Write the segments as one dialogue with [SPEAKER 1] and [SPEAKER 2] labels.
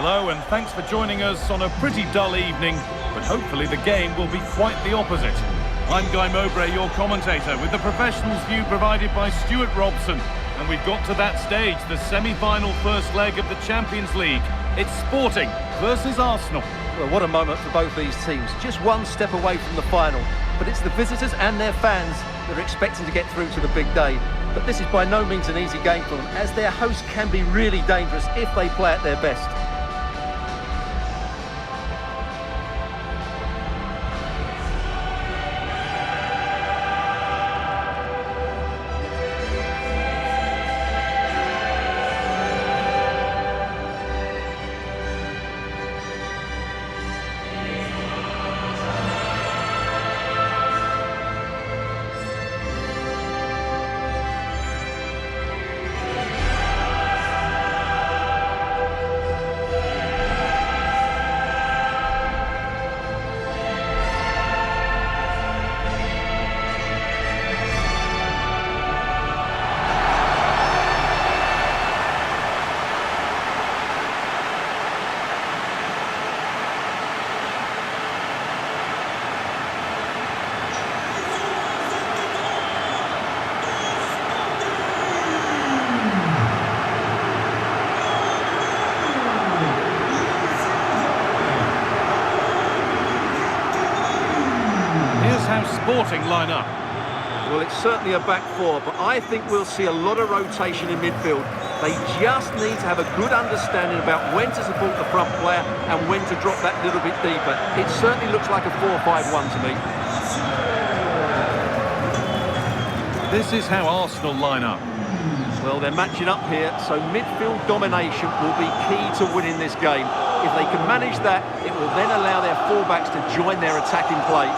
[SPEAKER 1] Hello, and thanks for joining us on a pretty dull evening, but hopefully the game will be quite the opposite. I'm Guy Mowbray, your commentator, with the professionals' view provided by Stuart Robson. And we've got to that stage, the semi-final first leg of the Champions League. It's Sporting versus Arsenal.
[SPEAKER 2] Well, what a moment for both these teams. Just one step away from the final. But it's the visitors and their fans that are expecting to get through to the big day. But this is by no means an easy game for them, as their hosts can be really dangerous if they play at their best.
[SPEAKER 1] Sporting line up.
[SPEAKER 2] Well, it's certainly a back four, but I think we'll see a lot of rotation in midfield. They just need to have a good understanding about when to support the front player and when to drop that little bit deeper. It certainly looks like a 4-5-1 to me.
[SPEAKER 1] This is how Arsenal line up.
[SPEAKER 2] Well, they're matching up here, so midfield domination will be key to winning this game. If they can manage that, it will then allow their fullbacks to join their attacking play.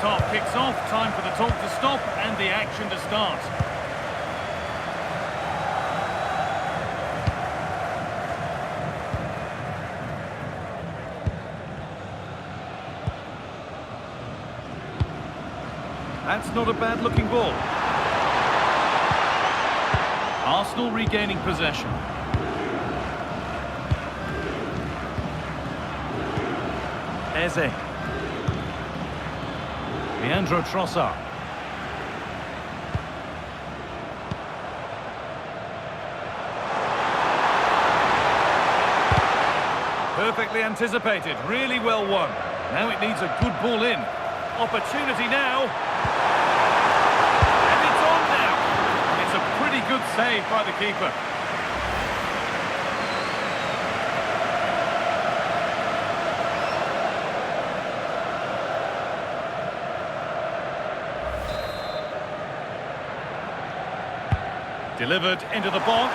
[SPEAKER 1] Half kicks off, time for the talk to stop and the action to start. That's not a bad looking ball. Arsenal regaining possession. Eze. Leandro Trossard. Perfectly anticipated, really well won. Now it needs a good ball in. Opportunity now. And it's on now. It's a pretty good save by the keeper. Delivered into the box.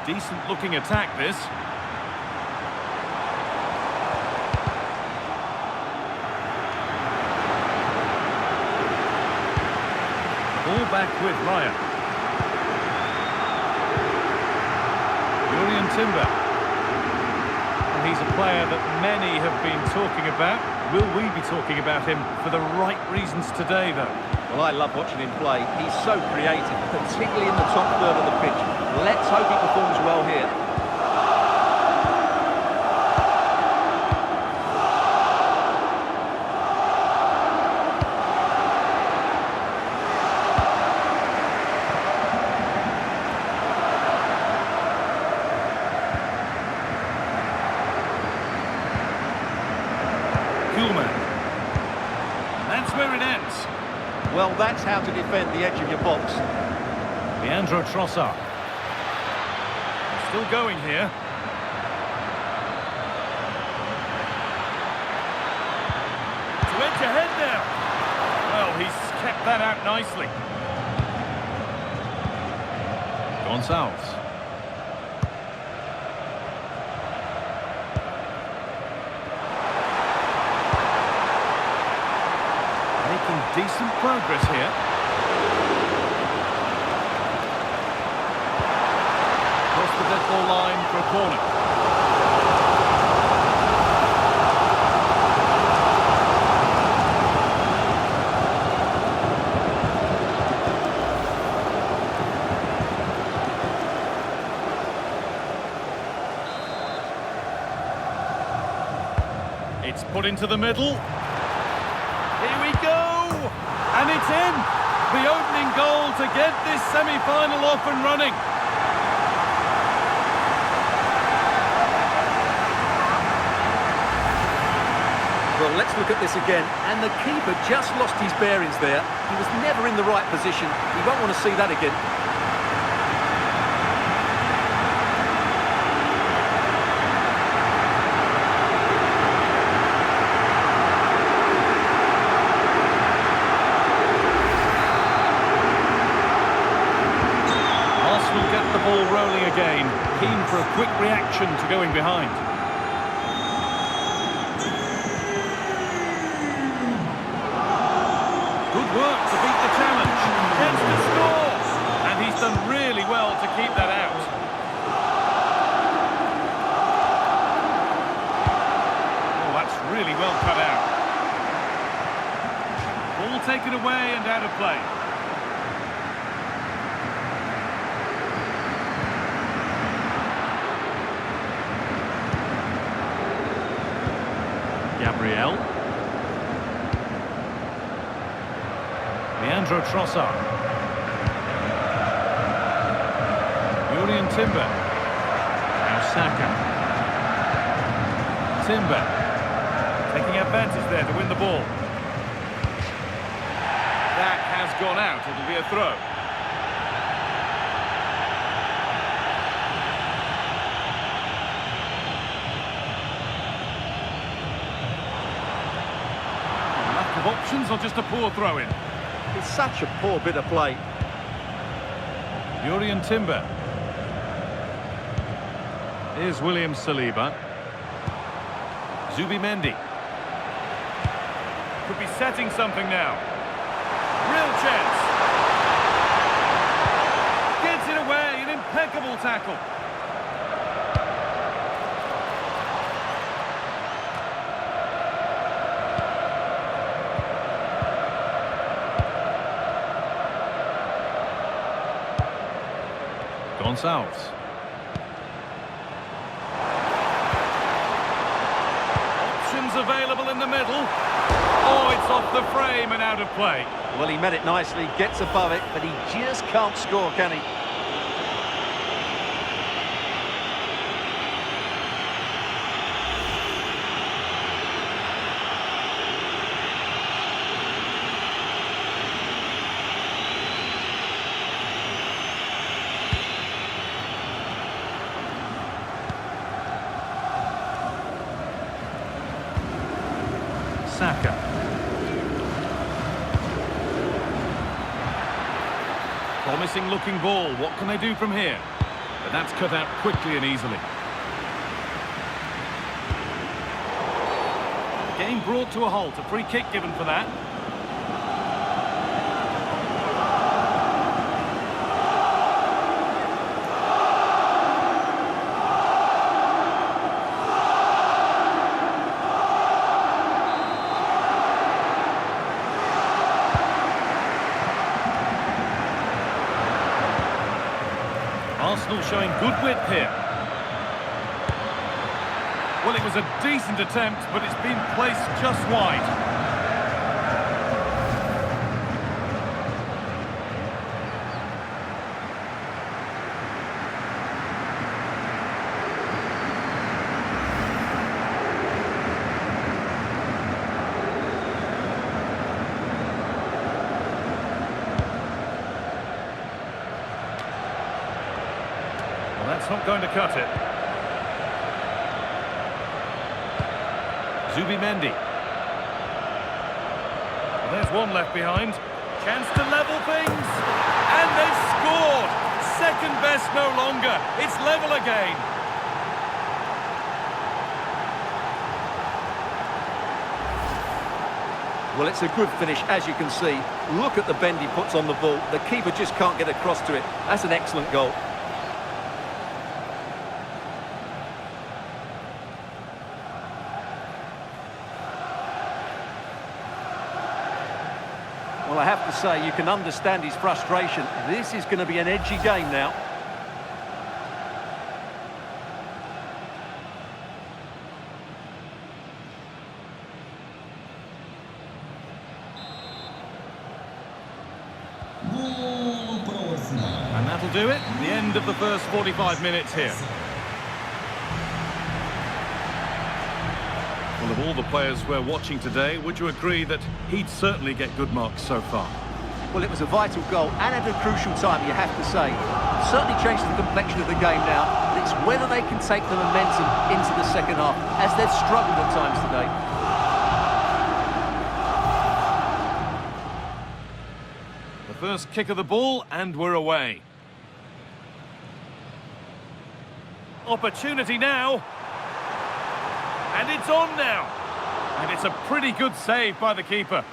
[SPEAKER 1] Decent looking attack this. Ball back with Raya. Julian Timber. And he's a player that many have been talking about. Will we be talking about him for the right reasons today, though?
[SPEAKER 2] Well, I love watching him play. He's so creative, particularly in the top third of the pitch. Let's hope he performs well here.
[SPEAKER 1] That's where it ends.
[SPEAKER 2] Well, that's how to defend the edge of your box.
[SPEAKER 1] Leandro Trossard. Still going here. To edge ahead now. Well, he's kept that out nicely. Gonçalves. decent progress here. Cross the dead ball line for a corner. It's put into the middle. Here we go! And it's in! The opening goal to get this semi-final off and running.
[SPEAKER 2] Well, let's look at this again. And the keeper just lost his bearings there. He was never in the right position. He won't want to see that again.
[SPEAKER 1] Ball rolling again, keen for a quick reaction to going behind. Good work to beat the challenge. Gets to score, and he's done really well to keep that out. Oh, that's really well cut out. Ball taken away and out of play. Gabriel. Leandro Trossard. Julian Timber. Now Saka. Timber. Taking advantage there to win the ball. That has gone out. It'll be a throw. Options or just a poor throw-in?
[SPEAKER 2] It's such a poor bit of play.
[SPEAKER 1] Julian Timber. Here's William Saliba. Zubimendi. Could be setting something now. Real chance. Gets it away, an impeccable tackle. Gonçalves. Options available in the middle. Oh, it's off the frame and out of play.
[SPEAKER 2] Well, he met it nicely, gets above it, but he just can't score, can he?
[SPEAKER 1] Saka. Promising looking ball. What can they do from here? But that's cut out quickly and easily. Game brought to a halt. A free kick given for that. Arsenal showing good width here. Well, it was a decent attempt, but it's been placed just wide. That's not going to cut it. Zubimendi. Well, there's one left behind. Chance to level things. And they've scored. Second best no longer. It's level again.
[SPEAKER 2] Well, it's a good finish, as you can see. Look at the bend he puts on the ball. The keeper just can't get across to it. That's an excellent goal. Well, I have to say, you can understand his frustration. This is going to be an edgy game now.
[SPEAKER 1] And that'll do it. The end of the first 45 minutes here. Well, of all the players we're watching today, would you agree that he'd certainly get good marks so far?
[SPEAKER 2] Well, it was a vital goal and at a crucial time, you have to say. Certainly changed the complexion of the game now. It's whether they can take the momentum into the second half, as they've struggled at times today.
[SPEAKER 1] The first kick of the ball, and we're away. Opportunity now. And it's on now. And it's a pretty good save by the keeper.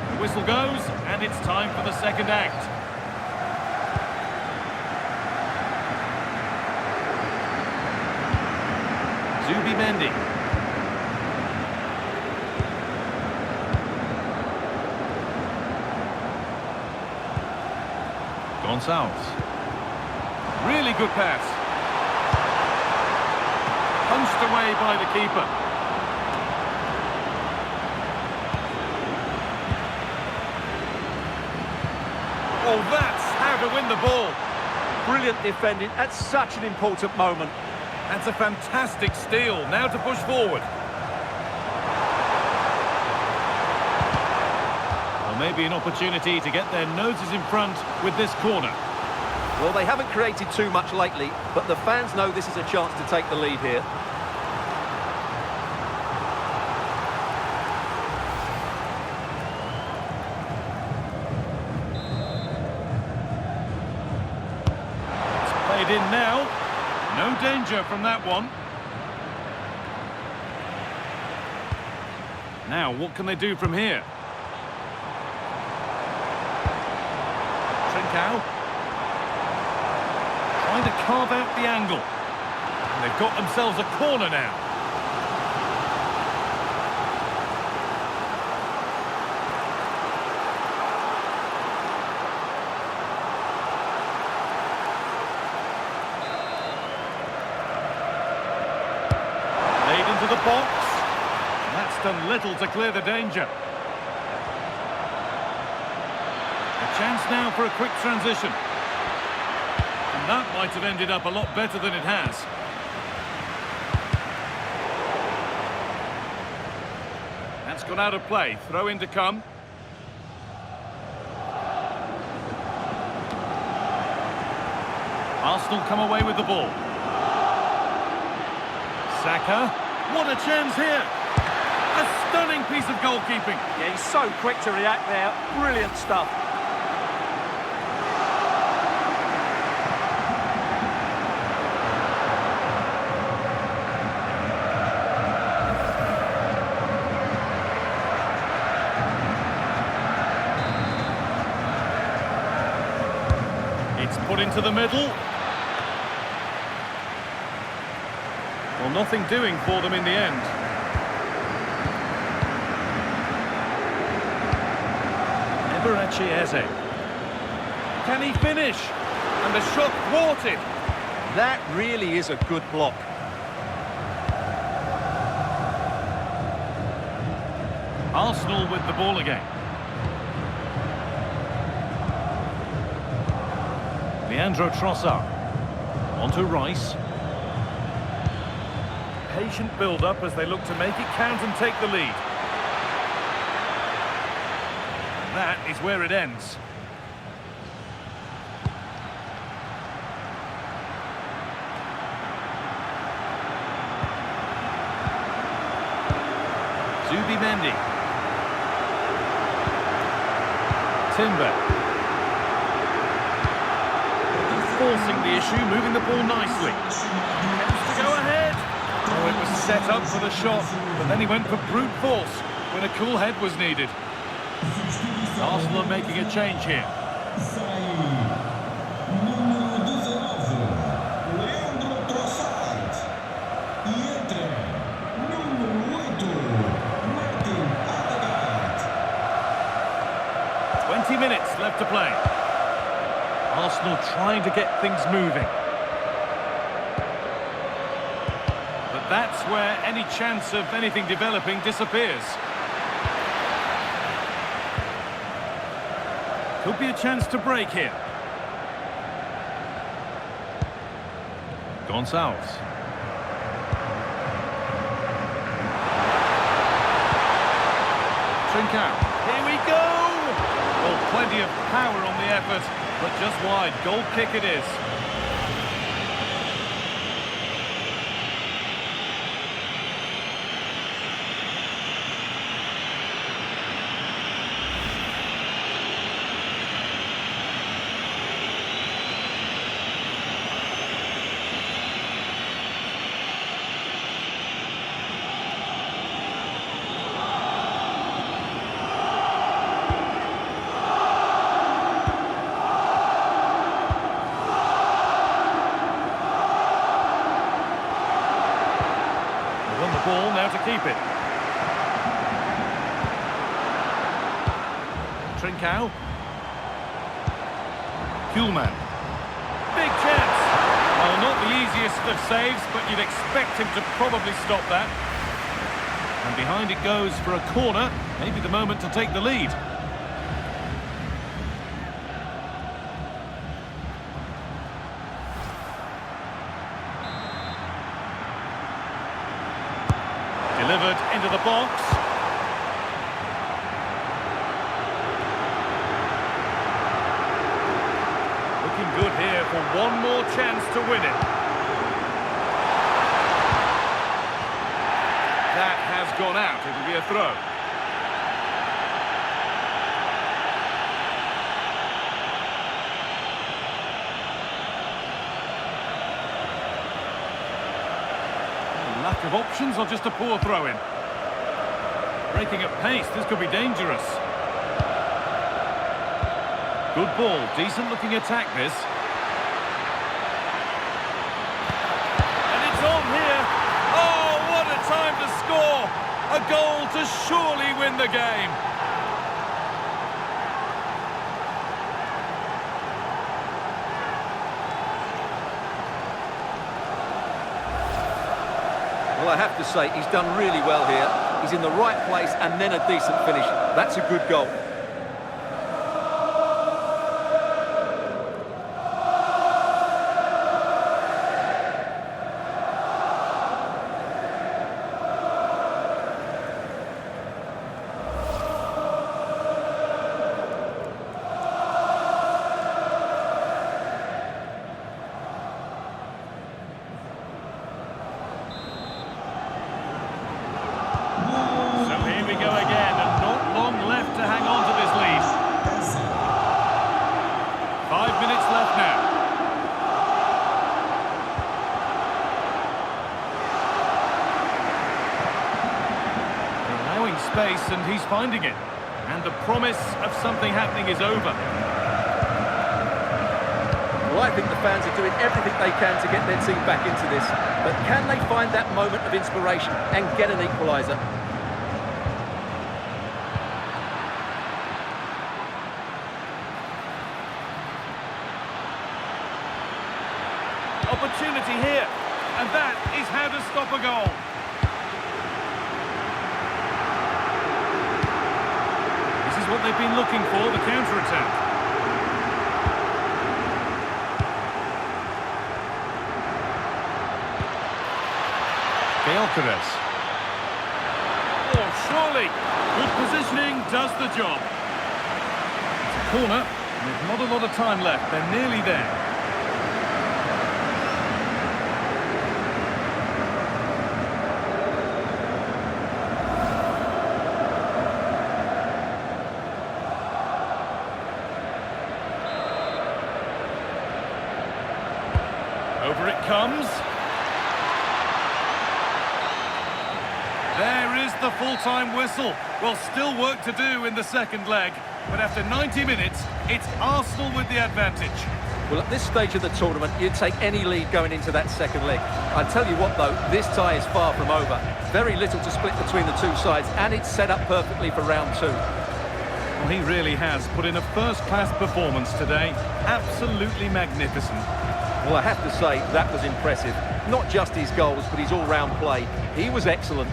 [SPEAKER 1] The whistle goes, and it's time for the second act. Mendy. Gonçalves. Really good pass. Punched away by the keeper. Oh, that's how to win the ball.
[SPEAKER 2] Brilliant defending at such an important moment.
[SPEAKER 1] That's a fantastic steal. Now to push forward. Well, maybe an opportunity to get their noses in front with this corner.
[SPEAKER 2] Well, they haven't created too much lately, but the fans know this is a chance to take the lead here.
[SPEAKER 1] It's played in now. No danger from that one. Now, what can they do from here? Trincao. Trying to carve out the angle. And they've got themselves a corner now. Into the box. And that's done little to clear the danger. A chance now for a quick transition. And that might have ended up a lot better than it has. That's gone out of play. Throw in to come. Arsenal come away with the ball. Saka. What a chance here! A stunning piece of goalkeeping.
[SPEAKER 2] Yeah, he's so quick to react there. Brilliant stuff.
[SPEAKER 1] It's put into the middle. Well, nothing doing for them in the end. Eze. Can he finish? And the shot thwarted.
[SPEAKER 2] That really is a good block.
[SPEAKER 1] Arsenal with the ball again. Leandro Trossard. Onto Rice. Patient build-up as they look to make it count and take the lead. That is where it ends. Mendy. Timber. forcing the issue, moving the ball nicely. Attempts to go ahead. Oh, it was set up for the shot, but then he went for brute force when a cool head was needed. Arsenal are making a change here. Minutes left to play. Arsenal trying to get things moving. But that's where any chance of anything developing disappears. Could be a chance to break here. Gonçalves. Trincao. Here we go! Well, plenty of power on the effort, but just wide. Goal kick it is. Ball now to keep it. Trincao. Kuhlman. Big chance. Well, not the easiest of saves, but you'd expect him to probably stop that. And behind it goes for a corner. Maybe the moment to take the lead. Delivered into the box. Looking good here for one more chance to win it. That has gone out. It'll be a throw. Lack of options or just a poor throw-in? Breaking at pace, this could be dangerous. Good ball, decent-looking attack this. And it's on here. Oh, what a time to score! A goal to surely win the game.
[SPEAKER 2] Well, I have to say, he's done really well here. He's in the right place and then a decent finish. That's a good goal.
[SPEAKER 1] Space and he's finding it, and the promise of something happening is over.
[SPEAKER 2] Well, I think the fans are doing everything they can to get their team back into this, but can they find that moment of inspiration and get an equaliser?
[SPEAKER 1] Opportunity here, and that is how to stop a goal. What they've been looking for, the counter-attack. Gyökeres. Oh, surely. Good positioning does the job. It's a corner, and there's not a lot of time left. They're nearly there. comes. There is the full-time whistle. Well, still work to do in the second leg, but after 90 minutes, it's Arsenal with the advantage.
[SPEAKER 2] Well, at this stage of the tournament, you'd take any lead going into that second leg. I tell you what, though, this tie is far from over. Very little to split between the two sides, and it's set up perfectly for round two.
[SPEAKER 1] Well, he really has put in a first-class performance today. Absolutely magnificent.
[SPEAKER 2] Well, I have to say, that was impressive. Not just his goals, but his all-round play. He was excellent.